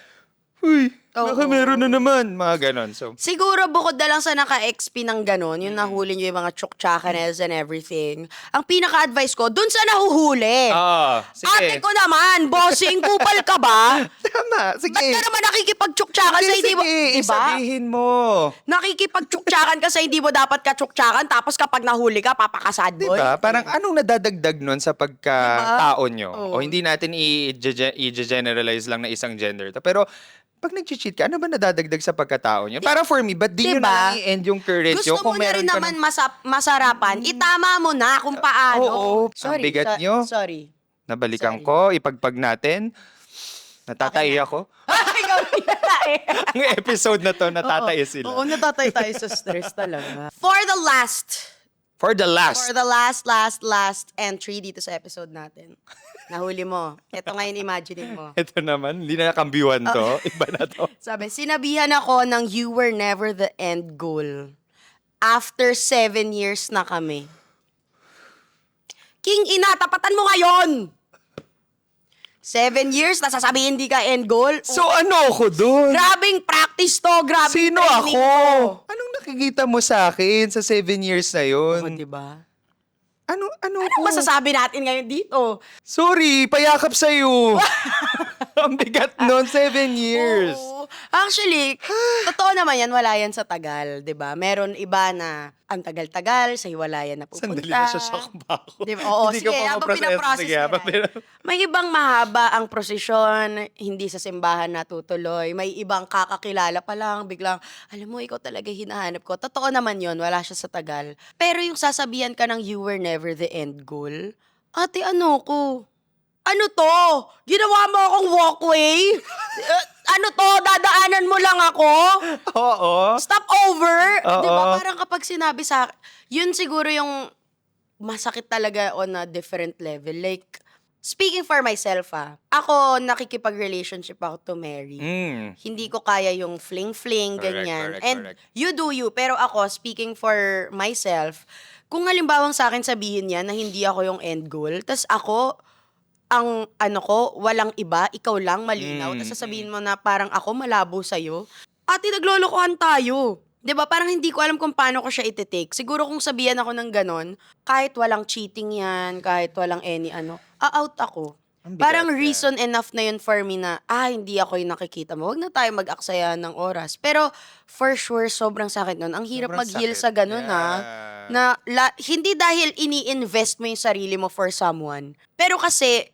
huy,
Oo.
baka meron na naman, mga ganon. So,
Siguro bukod na lang sa naka-XP ng ganon, yung nahuli nyo yung mga chukchakanes and everything, ang pinaka-advice ko, dun sa nahuhuli.
sige.
Ate ko naman, bossing, kupal ka ba?
Tama, sige.
Ba't ka naman nakikipag-tsuktsakan sa hindi mo,
Sige,
diba?
isabihin mo.
Nakikipag-tsuktsakan ka sa hindi mo dapat ka-tsuktsakan, tapos kapag nahuli ka, papakasad boy.
Diba? Parang anong nadadagdag nun sa pagkatao nyo?
Oo.
O hindi natin i-generalize lang na isang gender to. Pero pag nag-cheat ka, ano ba nadadagdag sa pagkatao nyo? Para for me, ba't di nyo
Diba?
na i-end yung courage
Gusto
nyo kung
mo na
meron
rin
ka
naman
ng...
masarapan, itama mo na kung paano.
Oo. Ang bigat nyo.
Sorry.
Nabalikan
Sorry.
ko, ipagpag natin. Natatay ako.
Ikaw rin natatay.
Ang episode na to, natatay sila.
Oo, natatay tayo sa stress talaga. For the last last entry dito sa episode natin. Nahuli mo. Ito ngayon, imaginein mo.
Ito naman, hindi na nakambiwan to. Iba na to.
Sabi, sinabihan ako ng you were never the end goal. After 7 years na kami. King ina, tapatan mo ngayon! 7 years, nasasabihin di ka end goal?
So ano ako dun?
Grabing practice to, grabing
Sino
training
ako?
to.
Anong nakikita mo sa akin sa 7 years na yun?
Oo, diba?
Ano
Ano
ko?
masasabi natin ngayon dito?
Sorry, payakap sa'yo. Ang bigat nun, 7 years.
Oo. Actually, totoo naman yan, wala yan sa tagal, 'di ba? Meron iba na ang tagal-tagal, sa hiwalayan na pupunta.
Sandali na shock ba ako?
Diba? Oo,
Hindi
sige,
ko pa
habang
ma-process.
pinaprocess
Sige,
ni
habang
Rai. May ibang mahaba ang prosesyon, hindi sa simbahan natutuloy. May ibang kakakilala pa lang, biglang, alam mo, ikaw talaga hinahanap ko. Totoo naman yon, wala siya sa tagal. Pero yung sasabihan ka ng you were never the end goal, ate, ano ko? Ano to? Ginawa mo akong walkway? Ano to? Dadaanan mo lang ako?
Oo.
Stop over.
Oo.
Di ba? Parang kapag sinabi sa yun siguro yung masakit talaga on a different level. Like, speaking for myself ako nakikipag-relationship ako to Mary. Hindi ko kaya yung fling-fling,
Correct,
ganyan.
correct,
And
correct.
you do you. Pero ako, speaking for myself, kung halimbawang sa akin sabihin niya na hindi ako yung end goal, tas ako, ang ano ko, walang iba, ikaw lang, malinaw. Tapos sasabihin mo na parang ako malabo sa'yo. Ate, naglolokohan tayo. 'Di ba? Parang hindi ko alam kung paano ko siya iti-take. Siguro kung sabihan ako ng ganon, kahit walang cheating yan, kahit walang any out ako.
Ang bigat
Parang
yan.
reason enough na yun for me na, hindi ako yung nakikita mo. Huwag na tayo mag-aksaya ng oras. Pero for sure, sobrang sakit nun. Ang hirap
Sobrang
mag-heal
sakit.
sa ganun
Yeah.
na hindi dahil ini-invest mo yung sarili mo for someone. Pero kasi,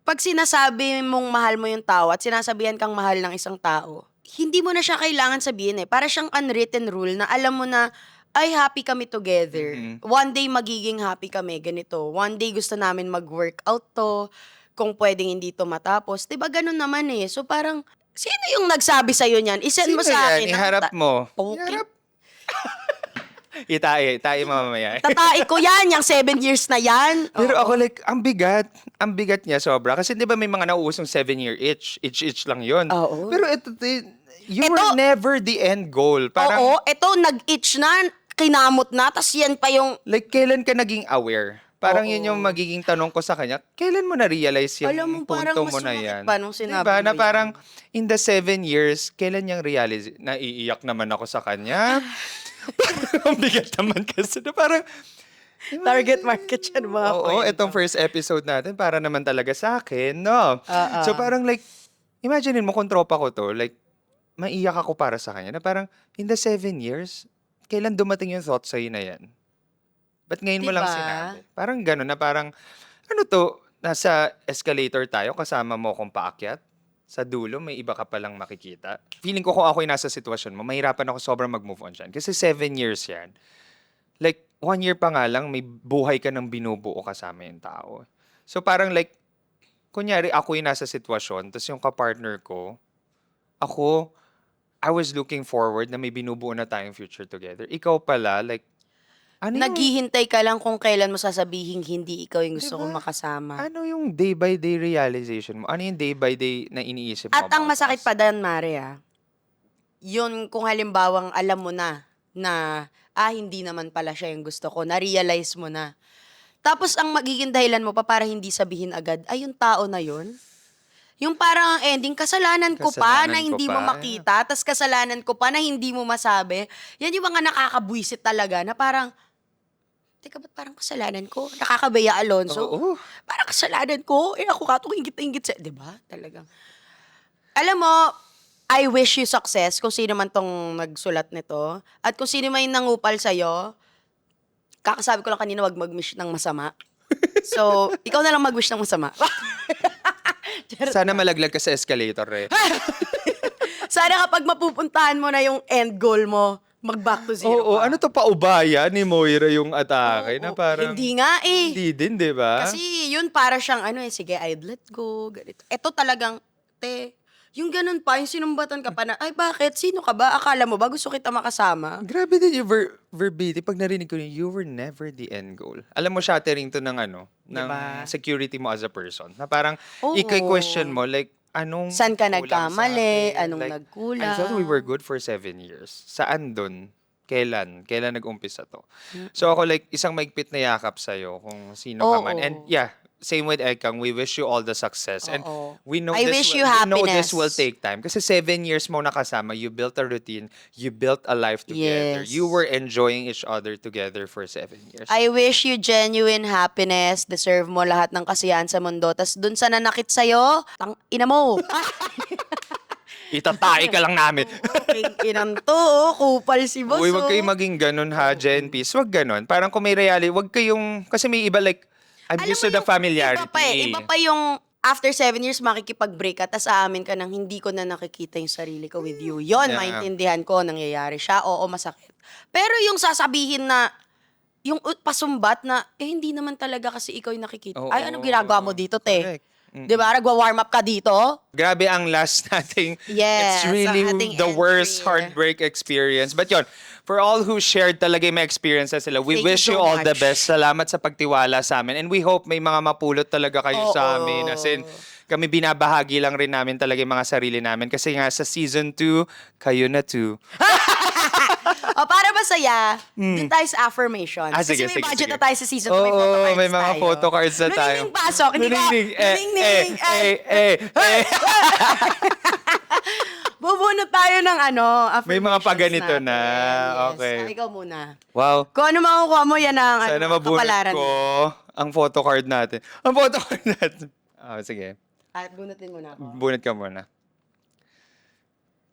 pag sinasabi mong mahal mo yung tao at sinasabihan kang mahal ng isang tao, hindi mo na siya kailangan sabihin eh. Para siyang unwritten rule na alam mo na ay happy kami together.
Mm-hmm.
One day magiging happy kami, ganito. One day gusto namin mag-workout to, kung pwedeng hindi to matapos. 'Di ba ganun naman eh. So parang, sino yung nagsabi sa'yo niyan? I-send mo
Sino
sa
yan?
akin.
Iharap mo.
Okay.
Iharap. Itai mamamaya.
Tatai ko yan, yung 7 years na yan.
Pero
Oo.
ako like, ang bigat niya sobra. Kasi di ba may mga nauusong 7-year itch. Itch lang yun.
Oo.
Pero you were never the end goal. Parang,
Oo, eto nag-itch na, kinamot na, tas yan pa yung,
like, kailan ka naging aware? Parang
Oo.
yun yung magiging tanong ko sa kanya. Kailan mo na-realize yung
Alam mo, parang
punto
mas
mo na
sumakit
yan?
pa nung sinabi
diba?
mo
Na
yan.
parang, in the 7 years, kailan niyang realize, naiiyak naman ako sa kanya? Ang bigat naman kasi na parang,
target market yan, mga
oo,
kwento.
itong first episode natin, para naman talaga sa akin, no? So parang like, imagine mo kung tropa ko to, like, maiyak ako para sa kanya, na parang, in the 7 years, kailan dumating yung thought sa'yo na yan? Ba't ngayon mo lang
Diba?
sinabi? Parang gano'n na parang, ano to, nasa escalator tayo, kasama mo akong paakyat, sa dulo, may iba ka palang makikita. Feeling ko kung ako yung nasa sitwasyon mo, mahirapan ako sobrang mag-move on dyan. Kasi 7 years yan. Like, 1 year pa nga lang, may buhay ka ng binubuo kasama yung tao. So parang like, kunyari ako yung nasa sitwasyon, tapos yung kapartner ko, ako, I was looking forward na may binubuo na tayong future together. Ikaw pala, like, ano yung,
Naghihintay ka lang kung kailan mo sasabihin hindi ikaw yung gusto
Diba?
kong makasama.
ano yung day by day realization mo? Ano yung day by day na iniisip mo?
At ang
about
masakit
us?
pa dan, Mare, yun kung halimbawang alam mo na, hindi naman pala siya yung gusto ko, na-realize mo na. Tapos ang magiging dahilan mo pa para hindi sabihin agad, ay yung tao na yun, yung parang ang ending, kasalanan ko pa na
Kasalanan ko
hindi mo
pa.
makita, tas kasalanan ko pa na hindi mo masabi. Yan yung mga nakakabwisit talaga na parang, teka, ba't parang kasalanan ko? Nakakabaya, Alonso.
Oo.
Parang kasalanan ko. Ako ka itong ingit-ingit sa... Diba? Talagang. Alam mo, I wish you success kung sino man tong nagsulat nito. At kung sino man yung nangupal sa'yo, kakasabi ko lang kanina, wag mag-wish ng masama. So, ikaw na lang mag-wish ng masama.
Sana malaglag ka sa escalator, eh.
Sana kapag mapupuntahan mo na yung end goal mo, mag-back to zero
Oo,
ka.
ano to, paubaya ni Moira yung atake na
Oo,
parang...
hindi nga eh.
Hindi din, di ba?
Kasi yun para siyang sige, I'd let go, ganito. Ito talagang, yung ganun pa, yung sinumbatan ka pa na, ay bakit, sino ka ba? Akala mo ba gusto kita makasama?
Grabe din yung verbatim. Pag narinig ko yun, you were never the end goal. Alam mo, shattering to ng ng
Diba?
security mo as a person. Na parang,
Oo.
i-question mo, like, anong
Saan ka
kulang
nagkamali?
sa akin?
Anong
Like,
nagkulang?
I thought we were good for 7 years. Saan dun? Kailan? Kailan nag-umpisa to? So ako like, isang maigpit na yakap sa'yo kung sino ka man.
Oo.
And yeah, same with Ekang, we wish you all the success. And
Oo.
we know
I
this
wish
will,
you
we know this
happiness.
will take time. Kasi 7 years mo nakasama, you built a routine, you built a life together.
Yes.
You were enjoying each other together for 7 years.
I wish you genuine happiness. Deserve mo lahat ng kasiyahan sa mundo. Tas dun sa nanakit sa'yo, ina mo.
Itatay ka lang namin.
King inang to, kupal si boss.
Uy, wag
oh.
kayong maging ganun ha, Gen Peace. Wag ganun. Parang kung may reality, wag kayong, kasi may iba like, I'm
Alam
used
mo
to the
yung
familiarity.
Iba pa yung after 7 years makikipag-break ka, tas aamin ka nang hindi ko na nakikita yung sarili ko with you. Yon,
Yeah.
maintindihan ko, nangyayari siya. Oo, masakit. Pero yung sasabihin na, yung pasumbat na, hindi naman talaga kasi ikaw yung nakikita.
Oo,
Ay, anong ginagawa mo dito, te?
correct.
Di ba? Nagwa-warm up ka dito?
Grabe ang last nating,
Yes,
it's really
ang ating
the worst
entry.
heartbreak experience. But yon, for all who shared talaga yung mga experiences sila, we
Thank you
wish
so
you all the
much.
best. Salamat sa pagtiwala sa amin. And we hope may mga mapulot talaga kayo sa
Oo.
amin. As in, kami binabahagi lang rin namin talaga yung mga sarili namin. Kasi nga sa season 2, kayo na too.
O, para masaya, dun tayo sa affirmation.
Ah, sige,
Kasi may
sige,
budget
sige.
na tayo sa season 2, may
Oo,
photocards
may mga
tayo.
photocards na tayo.
Luningning pasok, hindi ba?
Luningning,
Luningning, Bubunot tayo ng
May mga
affirmations
paganito
natin.
na.
Yes.
Okay.
Ikaw muna.
Wow.
Kung ano makukuha mo, yan ang
Sana mabunot
kapalaran.
ko ang photocard natin. Ang photocard natin. Oh, sige.
At bunutin mo na ako.
Bunot ka muna.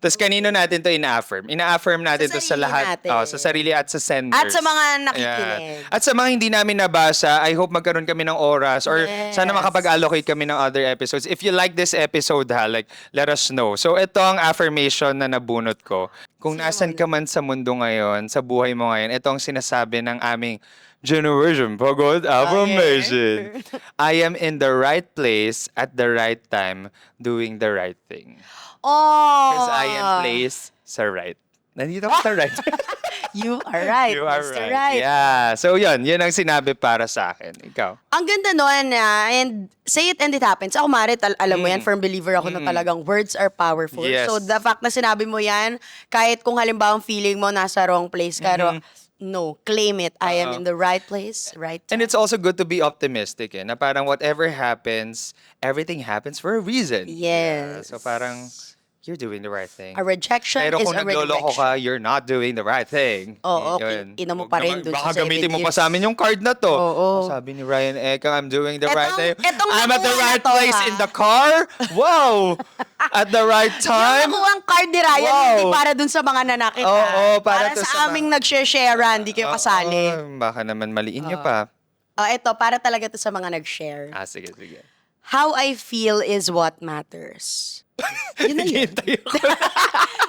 Tapos kanino natin to ina-affirm? Ina-affirm natin to sa
sarili
lahat.
natin.
Sa sarili at sa senders.
At sa mga nakikinig.
Ayan. At sa mga hindi namin nabasa, I hope magkaroon kami ng oras or
Yes.
sana makapag-allocate kami ng other episodes. If you like this episode, like, let us know. So ito ang affirmation na nabunot ko. Kung nasan ka man sa mundo ngayon, sa buhay mo ngayon, ito ang sinasabi ng aming Generation Pagod Affirmation. I am in the right place at the right time doing the right thing.
Oh!
Because I am placed sa right. Nandito ako sa right.
You are right.
You are
Mr.
right. Yeah. So yun ang sinabi para sa akin. Ikaw.
Ang ganda nun, and say it and it happens. Ako, Mare, alam mo yan, firm believer ako na talagang words are powerful.
Yes.
So, the fact na sinabi mo yan, kahit kung halimbawa ang feeling mo nasa wrong place ka, no, claim it. I am in the right place, right time.
And it's also good to be optimistic na parang whatever happens, everything happens for a reason. Yeah.
Yes.
So parang you're doing the right thing.
A rejection
Pero
is
kung
a
nagloloko
rejection.
ka, you're not doing the right thing.
Oo,
Yun.
ina mo
Huwag
pa rin
naman-
dun
Baka
sa 7
gamitin mo pa
years.
sa amin yung card na to.
Oo.
Sabi ni Ryan Eka, I'm doing the right thing.
Etong
I'm at the
nakuha
right
na to,
place
ha?
in the car. Wow! At the right time.
Yung nakuha ang card ni Ryan,
Wow.
hindi para dun sa mga nanakit.
Oo, para
para
to sa
sa
mga-
aming nag-share, hindi kayo kasali.
Baka naman maliin nyo pa.
Eto, para talaga to sa mga nag-share.
Sige.
How I feel is what matters. Yun na yun.
Hintay ako.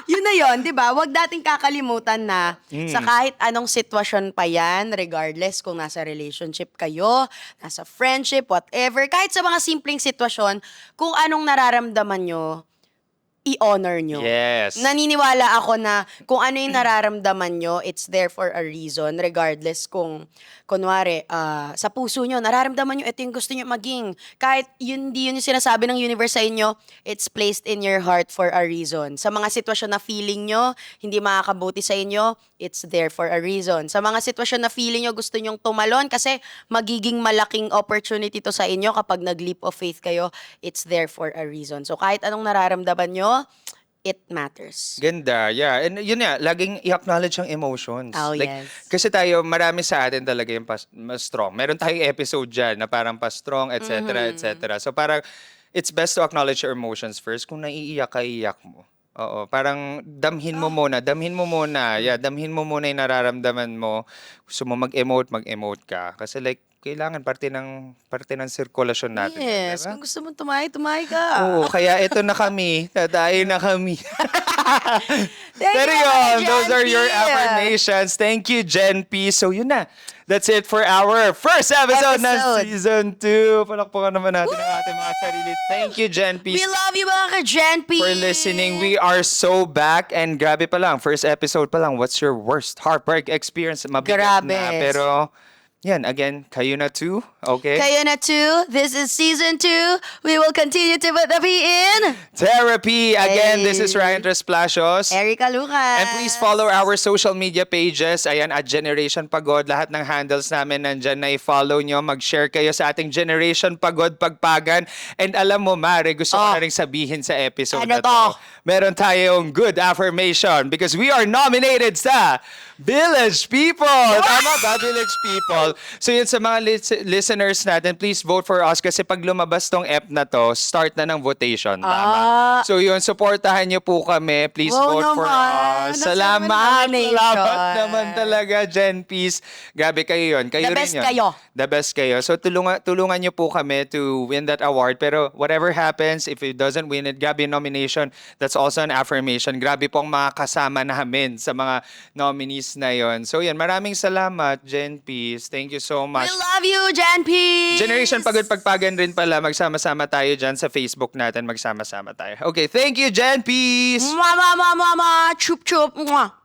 Yun na yun, di ba? Huwag dating kakalimutan na sa kahit anong sitwasyon pa yan, regardless kung nasa relationship kayo, nasa friendship, whatever, kahit sa mga simpleng sitwasyon, kung anong nararamdaman nyo, i-honor nyo.
Yes.
Naniniwala ako na kung ano yung nararamdaman nyo, it's there for a reason, regardless kung, kunwari, sa puso nyo, nararamdaman nyo, ito yung gusto nyo maging. Kahit yun, di yun yung sinasabi ng universe sa inyo, it's placed in your heart for a reason. Sa mga sitwasyon na feeling nyo, hindi makakabuti sa inyo, it's there for a reason. Sa mga sitwasyon na feeling nyo, gusto nyong tumalon kasi magiging malaking opportunity to sa inyo kapag nag-leap of faith kayo, it's there for a reason. So kahit anong nararamdaman nyo, it matters.
Ganda, yeah. And yun nga, laging i-acknowledge ang emotions.
Oh,
like,
yes.
Kasi tayo, marami sa atin talaga yung mas strong. Meron tayong episode dyan na parang pa-strong, etc., etc. So parang, it's best to acknowledge your emotions first. Kung naiiyak ka, iiyak mo. Oo, parang damhin mo muna. Yeah, damhin mo muna yung nararamdaman mo. Gusto mo mag-emote ka. Kasi like, kailangan parte ng sirkulasyon natin.
Yes,
Diba?
kung gusto mo tumahay ka.
Oo, kaya ito na kami. Tatayo na kami.
Thank
Pero
you,
yun,
Jen
those are your
P.
affirmations. Thank you, Jen P. So yun na. That's it for our first episode ng Season 2. Palakpakan naman natin ang ating mga sarili. Thank you, Jen P.
We love you mga ka-Gen P.
For listening. We are so back. And grabe pa lang, first episode pa lang, what's your worst heartbreak experience? Mabigat
Grabe.
na. Pero, yan, again, kayo na too. Okay?
Kayo na too. This is Season 2. We will continue to put the P in.
Therapy. Again,
Hey.
this is Ryan Tresplasios.
Erica Lucas.
And please follow our social media pages. Ayan, at Generation Pagod. Lahat ng handles namin nandyan na i-follow nyo. Mag-share kayo sa ating Generation Pagod Pagpagan. And alam mo, Mare, gusto ko na rin sabihin sa episode
Ano
na to.
to?
Meron tayong good affirmation because we are nominated sa Village People. Tama ba, Village People? So yun sa mga listeners natin, please vote for us kasi pag lumabas tong app na to, start na ng votation. Tama. So yun, supportahan nyo po kami. Please
Wow
vote for
naman.
us.
Nasa
Salamat.
nomination.
Salamat naman talaga, Gen Peace. Grabe kayo yun. Kayo
The
rin
best
yun.
kayo.
The best kayo. So tulungan nyo po kami to win that award. Pero whatever happens, if it doesn't win it, grabe yung nomination. That's also an affirmation. Grabe pong mga kasama namin sa mga nominees na yon. So yan, maraming salamat, Gen Peace. Thank you so much.
We love you, Gen P.
Generation Pagod Pagpagan rin pala. Magsama-sama tayo dyan sa Facebook natin. Magsama-sama tayo. Okay, thank you, Gen Peace!
Mama, mama, mama, chup, chup. Mwah.